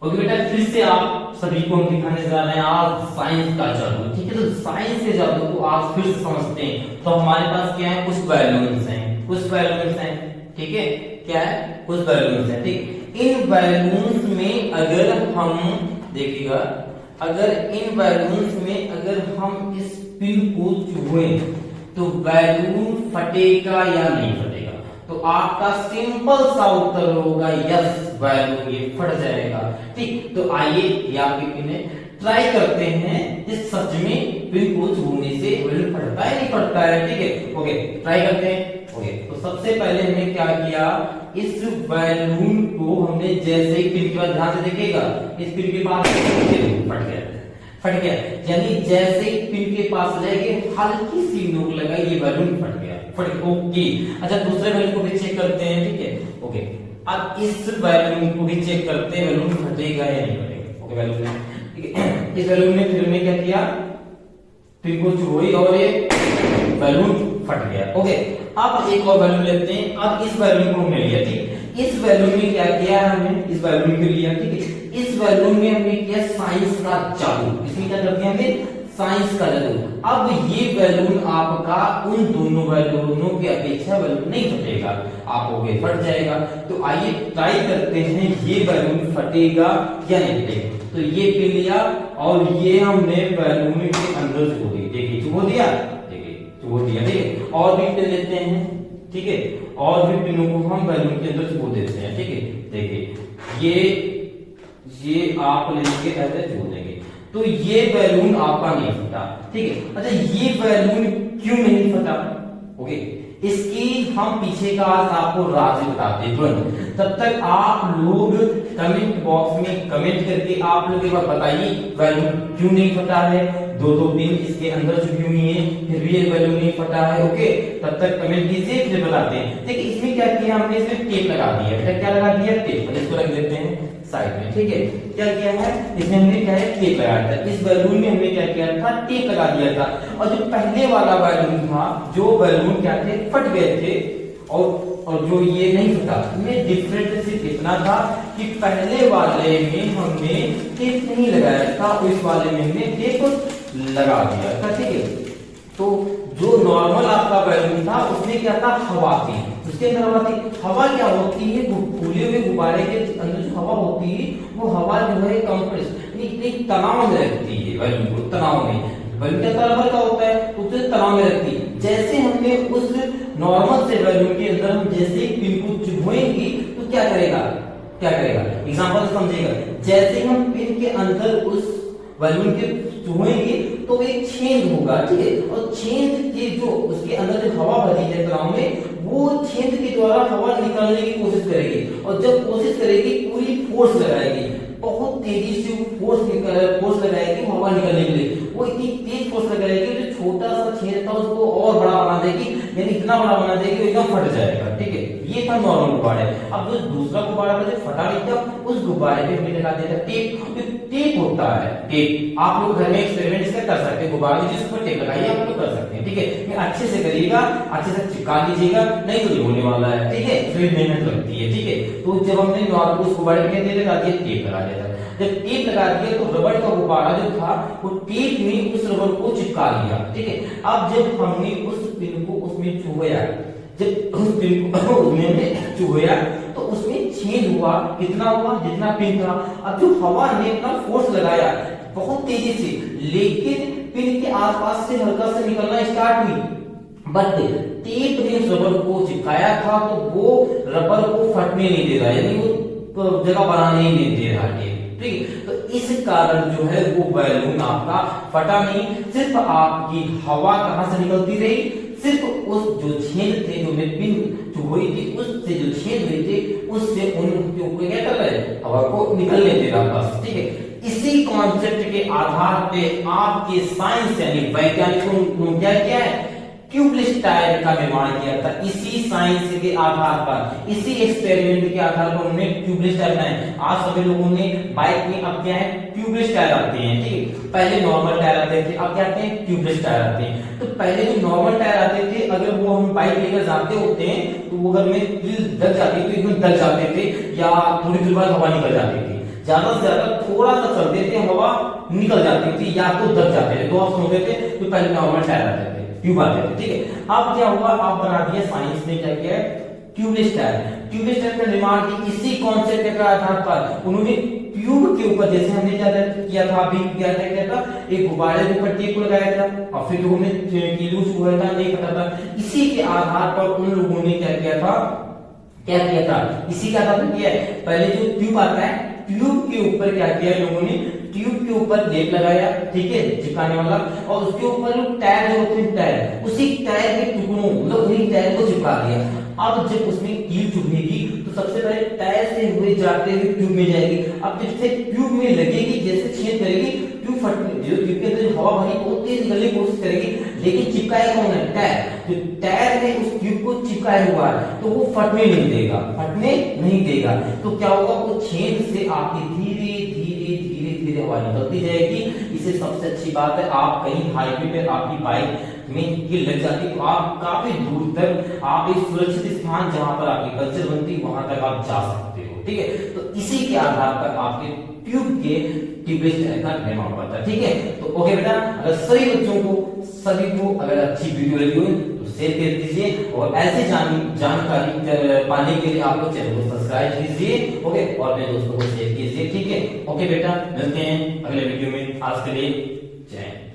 Okay बेटा, फिर से आप सभी को हम दिखाने जा रहे हैं आज साइंस का जादू। ठीक है, तो साइंस के जादू को आज फिर से समझते हैं। तो हमारे पास क्या है, कुछ बैलून्स हैं, कुछ बैलून्स हैं। ठीक है, क्या है, कुछ बैलून्स हैं। ठीक, इन बैलून्स में अगर हम देखिएगा, अगर इन बैलून्स में अगर हम इस पिन को छुए तो बैलून फटेगा या नहीं फटेगा? तो आपका सिंपल सा उत्तर होगा यस, बैलून ये फट जाएगा। ठीक, तो आइए ये आपकी पिन है, ट्राई करते हैं इस सच में पिन को छूने से बैलून फटता है नहीं फटता है। ठीक है, ओके ट्राई करते हैं। ओके, तो सबसे पहले हमने क्या किया, इस बैलून को हमने जैसे ही पिन के पास, ध्यान से देखिएगा, इस पिन के पास फट गया, फट गया, यानी जैसे ही पिन के पास लेके हल्की सी नोक लगाई ये बैलून फट गया, फट। ओके, अच्छा दूसरे बैलून को भी चेक करते हैं। ठीक है, ओके अब इस बैलून को भी चेक करते हैं, बैलून फटेगा या नहीं फटेगा। ओके, बैलून में, ठीक है, इस बैलून में फिर हमने क्या किया, पिन को छुई और ये बैलून फट गया। ओके, अब एक और बैलून लेते हैं। अब इस बैलून को हमने लिया, ठीक, इस बैलून में क्या किया हमने, इस बैलून को लिया। ठीक है, इस बैलून में हमने किया साइंस का जादू। इसमें क्या करते हैं हमने, साइंस का जादू। अब ये बैलून आपका उन दोनों बैलूनों की अपेक्षा बैलून नहीं फटेगा, आप हो गए फट जाएगा। तो आइए ट्राई करते हैं ये बैलून फटेगा या नहीं फटेगा। तो ये पिन लिया और ये हमने बैलून के अंदर छुपो दी, देखिए छुपो दिया, देखिए छुपो दिया। ठीक है, और भी पिन लेते हैं। ठीक है, और भी पिनों को हम बैलून के अंदर छुपो देते हैं। ठीक है, देखिए ये आप लेके ऐसे छोड़ देंगे तो ये बैलून आपका नहीं फटा। ठीक है, अच्छा ये बैलून क्यों नहीं फटा? ओके, इसकी हम पीछे का आपको राज बताते हैं तुरंत। तब तक आप लोग कमेंट बॉक्स में कमेंट करके आप लोग एक बार बताइए बैलून क्यों नहीं फटा है। दो पिन इसके अंदर छुपी हुई है, फिर भी ये बैलून नहीं फटा है। ओके, तब तक कमेंट कीजिए, फिर बताते हैं। देखिए इसमें क्या किया हमने, इसमें टेप लगा दिया। बेटा क्या लगा दिया, टेप। इसको रख देते हैं साइड में। ठीक है, क्या किया है, इसमें हमने क्या है, टेप लगाया था। इस बैलून में हमने क्या किया था, टेप लगा दिया था। और जो पहले वाला बैलून था, जो बैलून क्या थे, फट गए थे, और जो ये नहीं फटा, इनमें डिफरेंस सिर्फ इतना था कि पहले वाले में हमने टेप नहीं लगाया था, इस वाले में हमने टेप लगा दिया था। ठीक है, तो जो नॉर्मल आपका बैलून था उसमें क्या था, हवा थी, उसके अंदर हवा थी। हवा क्या होती है, फूले हुए गुब्बारे के अंदर जो हवा होती है वो हवा जो है कंप्रेस, इतनी तनाव में रखती है बैलून को, तनाव में। बैलून क्या रबर का होता है, उसे तनाव में रखती है। जैसे हमने उस नॉर्मल से बैलून के अंदर हम जैसे पिन को चुभोएंगे तो क्या करेगा, क्या करेगा, एग्जांपल समझिएगा। जैसे हम पिन के अंदर उस बैलून के चुभोएंगे तो एक छेद होगा। ठीक है, और छेद के जो उसके अंदर जो हवा भरी है तनाव में, वो छेद के द्वारा हवा निकालने की कोशिश करेगी, और जब कोशिश करेगी पूरी फोर्स लगाएगी, बहुत तेजी से फोर्स लगाएगी हवा निकलने के लिए। वो इतनी तेज फोर्स लगाएगी जो छोटा सा छेद था उसको और बड़ा बना देगी, यानी इतना बड़ा बना देगी वो एकदम फट जाएगा। ठीक है, ये था नॉर्मल गुब्बारे। अब जो दूसरा गुब्बारा था जो फटा नहीं था, उस गुब्बारे पे हमने लगा दिया था टेप। टेप होता है, टेप आप लोग घर में एक्सपेरिमेंट इसका कर सकते हैं, गुब्बारे जिस पर टेप लगाइए आप लोग कर सकते हैं। ठीक है, अच्छे से करिएगा, अच्छे से चिपका लीजिएगा, नहीं तो ये होने वाला है। ठीक है, फिर मेहनत लगती है। ठीक है, तो जब हमने नॉर्मल उस गुब्बारे पे लगा दिया, टेप लगा दिया था। जब टेप लगा दिया तो रबड़ का गुब्बारा जो था वो टेप में उस रबड़ को चिपका लिया। ठीक है, अब जब हमने उस पिन को उसमें चुभोया, जब उस पिन को उसमें चुभोया तो उसमें छेद हुआ, कितना हुआ, जितना पिन था। अब जो हवा ने अपना फोर्स लगाया बहुत तेजी से, लेकिन पिन के आसपास से हल्का से निकलना स्टार्ट हुई, बट टेप ने रबर को चिपकाया था तो वो रबर को फटने नहीं दे रहा, यानी वो जगह बनाने ही नहीं दे रहा टेप। ठीक, तो इस कारण जो है वो बैलून आपका फटा नहीं, सिर्फ आपकी हवा कहां से निकलती रही, सिर्फ उस जो छेद थे जो में पिन चुभोई थी उससे जो छेद हुए थे उससे उनके ऊपर क्या कर रहे, हवा को निकलने दे रहा बस। ठीक है, इसी कॉन्सेप्ट के आधार पे आपके साइंस यानी वैज्ञानिकों ने क्या किया है, ट्यूबलेस टायर का निर्माण किया था। इसी साइंस के आधार पर, इसी एक्सपेरिमेंट के आधार पर उन्होंने ट्यूबलेस टायर बनाए। आज सभी लोगों ने बाइक में अब क्या है, ट्यूबलेस टायर आते हैं, ठीक है। पहले नॉर्मल टायर आते थे, अब क्या आते हैं, ट्यूबलेस टायर आते हैं। तो पहले जो नॉर्मल टायर आते थे, अगर वो हम बाइक लेकर जाते होते हैं तो वो अगर में दब जाती तो एकदम दब जाते थे, या थोड़ी देर बाद हवा निकल जाती थी। ज्यादा से ज्यादा थोड़ा सा चलते थे, हवा निकल जाती थी या तो दब जाते थे। दो ऑप्शन होते थे। तो पहले नॉर्मल टायर आते थे, ट्यूब आते थे, ठीक है। अब क्या हुआ, आप बना दिया, साइंस ने क्या किया, ट्यूबलेस टायर। ट्यूबलेस टायर का निर्माण इसी कॉन्सेप्ट के आधार पर उन्होंने ट्यूब के ऊपर, जैसे हमने क्या किया था, अभी क्या था, एक गुब्बारे के ऊपर टेप लगाया था और फिर हमने कीलूस हुआ था, नहीं पता था। इसी के आधार पर उन लोगों ने क्या किया था, इसी के आधार पर किया है। पहले जो ट्यूब आता है, ट्यूब के ऊपर क्या किया लोगों ने, ट्यूब के ऊपर टेप लगाया, ठीक है, चिपकाने वाला, और उसके ऊपर टायर जो होते हैं, टायर, उसी टायर के टुकड़ों, मतलब उन्हीं टायर को चिपका दिया। अब जब उसमें कील चुभेगी तो सबसे पहले टायर से हुए जाते हुए ट्यूब में जाएगी। अब जब से ट्यूब में लगेगी, जैसे छेद करेगी, ट्यूब फटने, जो ट्यूब के अंदर हवा भरी बहुत तेज निकलने की कोशिश करेगी, लेकिन चिपकाएगा कौन है, टायर। जो टायर में उस ट्यूब को चिपकाया हुआ है तो वो फटने नहीं देगा, तो क्या होगा, वो छेद से आपकी धीरे धीरे धीरे धीरे हवा निकलती जाएगी। इसे सबसे अच्छी बात है, आप कहीं हाईवे पे आपकी बाइक में ये लग जाती तो आप काफी दूर तक, आप एक सुरक्षित स्थान जहां पर आपकी पंचर बनती वहां तक आप जा सकते हो, ठीक है। तो इसी के आधार पर आपके ट्यूब के ट्यूबलेस टायर का निर्माण होता है, ठीक है। तो ओके बेटा, अगर सभी को अगर अच्छी वीडियो लगी हो तो शेयर कर दीजिए, और ऐसे जानकारी पाने के लिए आप लोग चैनल को सब्सक्राइब कीजिए, ओके, और अपने दोस्तों को शेयर कीजिए, ठीक है। ओके बेटा, मिलते हैं अगले वीडियो में, आज के लिए जय हिंद।